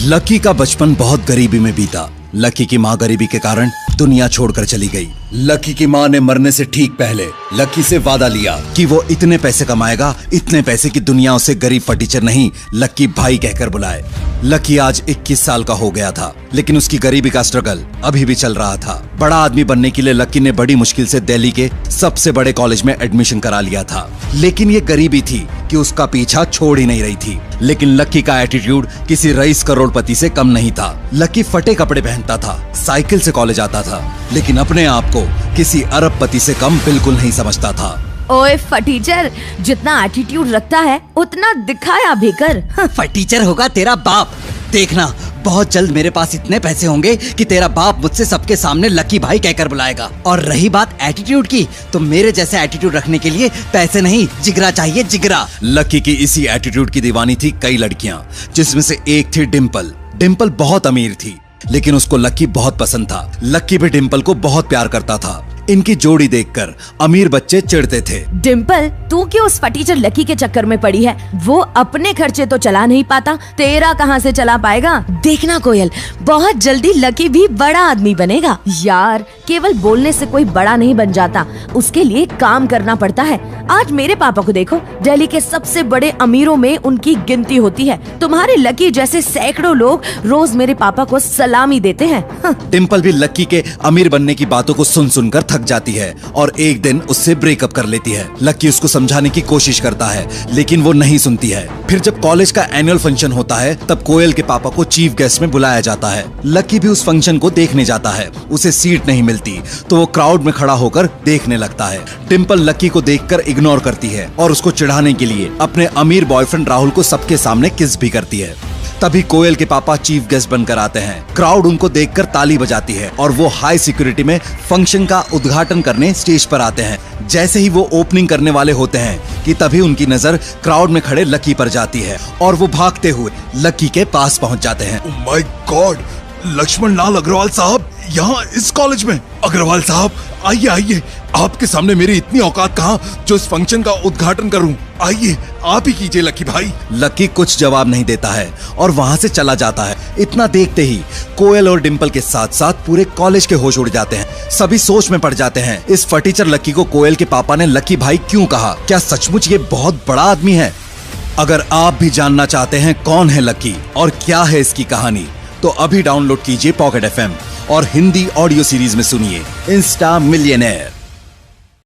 Lucky का बचपन बहुत गरीबी में बीता। लकी की माँ गरीबी के कारण दुनिया छोड़कर चली गई। लकी की माँ ने मरने से ठीक पहले लकी से वादा लिया कि वो इतने पैसे कमाएगा, इतने पैसे की दुनिया उसे गरीब फटीचर नहीं लकी भाई कहकर बुलाए। लकी आज 21 साल का हो गया था, लेकिन उसकी गरीबी का स्ट्रगल अभी भी चल रहा था। बड़ा आदमी बनने के लिए लकी ने बड़ी मुश्किल से दिल्ली के सबसे बड़े कॉलेज में एडमिशन करा लिया था, लेकिन ये गरीबी थी कि उसका पीछा छोड़ ही नहीं रही थी। लेकिन लकी का एटीट्यूड किसी रईस करोड़पति से कम नहीं था। लकी फटे कपड़े पहनता था, साइकिल से कॉलेज आता था, लेकिन अपने आप को किसी अरबपति से कम बिल्कुल नहीं समझता था। ओए फटीचर, जितना एटीट्यूड रखता है उतना दिखाया भी कर। फटीचर होगा तेरा बाप। देखना, बहुत जल्द मेरे पास इतने पैसे होंगे कि तेरा बाप मुझसे सबके सामने लकी भाई कहकर बुलाएगा। और रही बात एटीट्यूड की, तो मेरे जैसे एटीट्यूड रखने के लिए पैसे नहीं, जिगरा चाहिए, जिगरा। लकी की इसी एटीट्यूड की दीवानी थी कई लड़कियां, जिसमें से एक थी डिम्पल। डिम्पल बहुत अमीर थी, लेकिन उसको लकी बहुत पसंद था। लकी भी डिम्पल को बहुत प्यार करता था। इनकी जोड़ी देखकर अमीर बच्चे चिढ़ते थे। डिम्पल, तू क्यों उस फटीचर लकी के चक्कर में पड़ी है? वो अपने खर्चे तो चला नहीं पाता, तेरा कहाँ से चला पाएगा? देखना कोयल, बहुत जल्दी लकी भी बड़ा आदमी बनेगा। यार, केवल बोलने से कोई बड़ा नहीं बन जाता, उसके लिए काम करना पड़ता है। आज मेरे पापा को देखो, दिल्ली के सबसे बड़े अमीरों में उनकी गिनती होती है। तुम्हारे लकी जैसे सैकड़ों लोग रोज मेरे पापा को सलामी देते हैं। डिम्पल भी लकी के अमीर बनने की बातों को सुन सुनकर थक जाती है और एक दिन उससे ब्रेकअप कर लेती है। लकी उसको समझाने की कोशिश करता है, लेकिन वो नहीं सुनती है। फिर जब कॉलेज का एनुअल फंक्शन होता है, तब कोयल के पापा को चीफ गेस्ट में बुलाया जाता है। लकी भी उस फंक्शन को देखने जाता है। उसे सीट नहीं मिलती, तो वो क्राउड में खड़ा होकर देखने लगता है। डिम्पल लकी को देखकर इग्नोर करती है और उसको चिढ़ाने के लिए अपने अमीर बॉयफ्रेंड राहुल को सबके सामने किस भी करती है। तभी कोयल के पापा चीफ गेस्ट बनकर आते हैं। क्राउड उनको देखकर ताली बजाती है और वो हाई सिक्योरिटी में फंक्शन का उद्घाटन करने स्टेज पर आते हैं। जैसे ही वो ओपनिंग करने वाले होते हैं कि तभी उनकी नजर क्राउड में खड़े लकी पर जाती है और वो भागते हुए लकी के पास पहुंच जाते हैं। ओह माय गॉड, लक्ष्मण लाल अग्रवाल साहब यहाँ इस कॉलेज में? अग्रवाल साहब आइए आइए, आपके सामने मेरी इतनी औकात कहाँ जो इस फंक्शन का उद्घाटन करूं। आइए, आप ही कीजिए लकी भाई। लकी कुछ जवाब नहीं देता है और वहाँ से चला जाता है। इतना देखते ही कोयल और डिम्पल के साथ साथ पूरे कॉलेज के होश उड़ जाते हैं। सभी सोच में पड़ जाते हैं, इस फटीचर लकी को कोयल के पापा ने लकी भाई क्यों कहा? क्या सचमुच ये बहुत बड़ा आदमी है? अगर आप भी जानना चाहते हैं कौन है लकी और क्या है इसकी कहानी, तो अभी डाउनलोड कीजिए पॉकेट FM और हिंदी ऑडियो सीरीज में सुनिए इंस्टा मिलियनेयर।